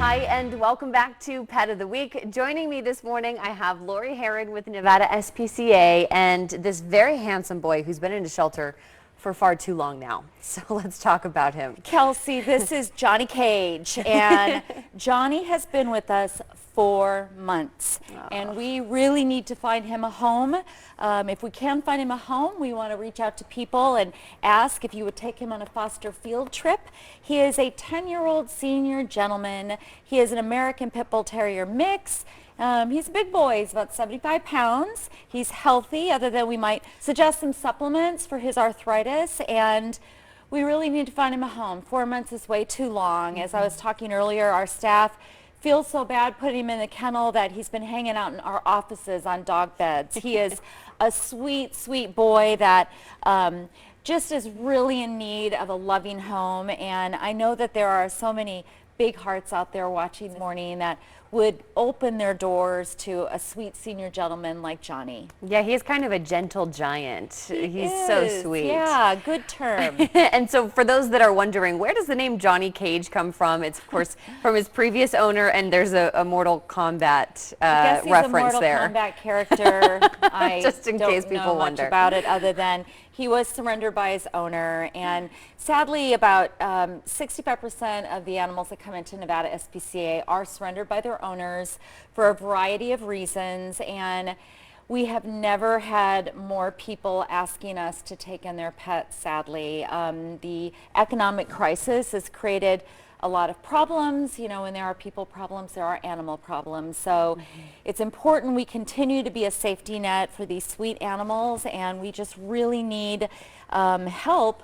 Hi, and welcome back to Pet of the Week. Joining me this morning, I have Lori Herron with Nevada SPCA and this very handsome boy who's been in a shelter for far too long now. So let's talk about him. Kelsey, this is Johnny Cage, and Johnny has been with us 4 months, and we really need to find him a home. If we can find him a home, we want to reach out to people and ask if you would take him on a foster field trip. He is a 10-year-old senior gentleman. He is an American Pit Bull Terrior mix. He's a big boy. He's about 75 pounds. He's healthy, other than we might suggest some supplements for his arthritis, and we really need to find him a home. 4 months is way too long. As I was talking earlier, our staff feels so bad putting him in the kennel that he's been hanging out in our offices on dog beds. He is a sweet, sweet boy that just is really in need of a loving home, and I know that there are so many big hearts out there watching this morning that would open their doors to a sweet senior gentleman like Johnny. Yeah, he's kind of a gentle giant. He's so sweet. Yeah, good term. And so for those that are wondering, where does the name Johnny Cage come from? It's of course from his previous owner, and there's a Mortal Kombat reference there. I guess he's a Mortal Kombat character. I just in case people don't know much about it, other than he was surrendered by his owner, and sadly about 65% of the animals that come into Nevada SPCA are surrendered by their owners for a variety of reasons, and we have never had more people asking us to take in their pets, sadly. The economic crisis has created a lot of problems. You know, when there are people problems, there are animal problems. So it's important we continue to be a safety net for these sweet animals, and we just really need help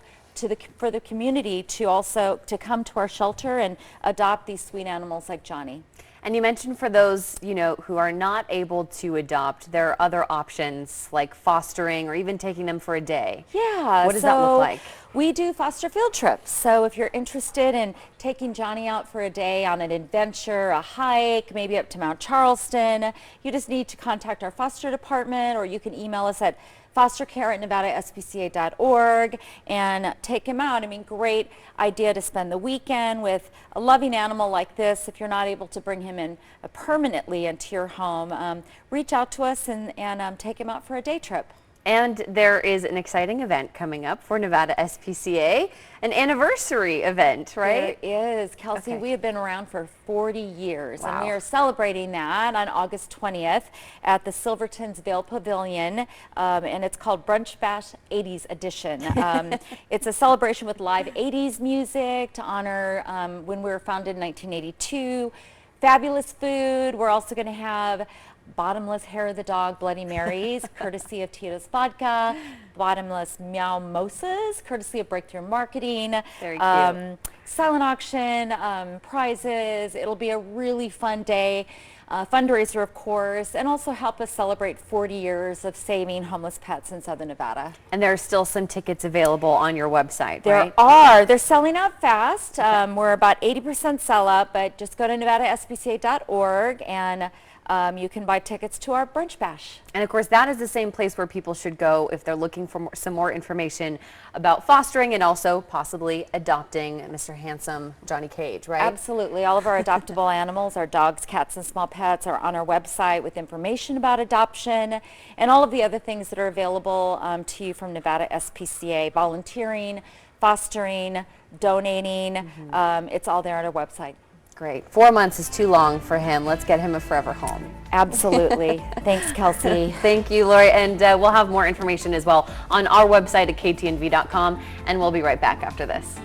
for the community to also come to our shelter and adopt these sweet animals like Johnny. And you mentioned for those, you know, who are not able to adopt, there are other options like fostering or even taking them for a day. Yeah. What does that look like? We do foster field trips. So if you're interested in taking Johnny out for a day on an adventure, a hike, maybe up to Mount Charleston, you just need to contact our foster department, or you can email us at fostercare@nevadaspca.org and take him out. I mean, great idea to spend the weekend with a loving animal like this. If you're not able to bring him in permanently into your home, reach out to us and take him out for a day trip. And there is an exciting event coming up for Nevada SPCA, an anniversary event, right? There is. Kelsey, we have been around for 40 years, Wow. and we are celebrating that on August 20th at the Silverton's Vale Pavilion, and it's called Brunch Bash 80s Edition. It's a celebration with live 80s music to honor when we were founded in 1982. Fabulous food. We're also going to have bottomless hair of the dog Bloody Marys, courtesy of Tito's Vodka, bottomless Meow Mosas, courtesy of Breakthrough Marketing. Very cute. Silent auction, prizes. It'll be a really fun day. Fundraiser, of course, and also help us celebrate 40 years of saving homeless pets in Southern Nevada. And there are still some tickets available on your website, right? There are. They're selling out fast. We're about 80% sell out, but just go to nevadaspca.org and you can buy tickets to our Brunch Bash. And of course, that is the same place where people should go if they're looking for some more information about fostering and also possibly adopting Mr. Handsome Johnny Cage, right? Absolutely. All of our adoptable animals, our dogs, cats, and small pets, are on our website with information about adoption and all of the other things that are available to you from Nevada SPCA, volunteering, fostering, donating. It's all there on our website. Great. 4 months is too long for him. Let's get him a forever home. Absolutely. Thanks, Kelsey. Thank you, Lori. And we'll have more information as well on our website at ktnv.com, and we'll be right back after this.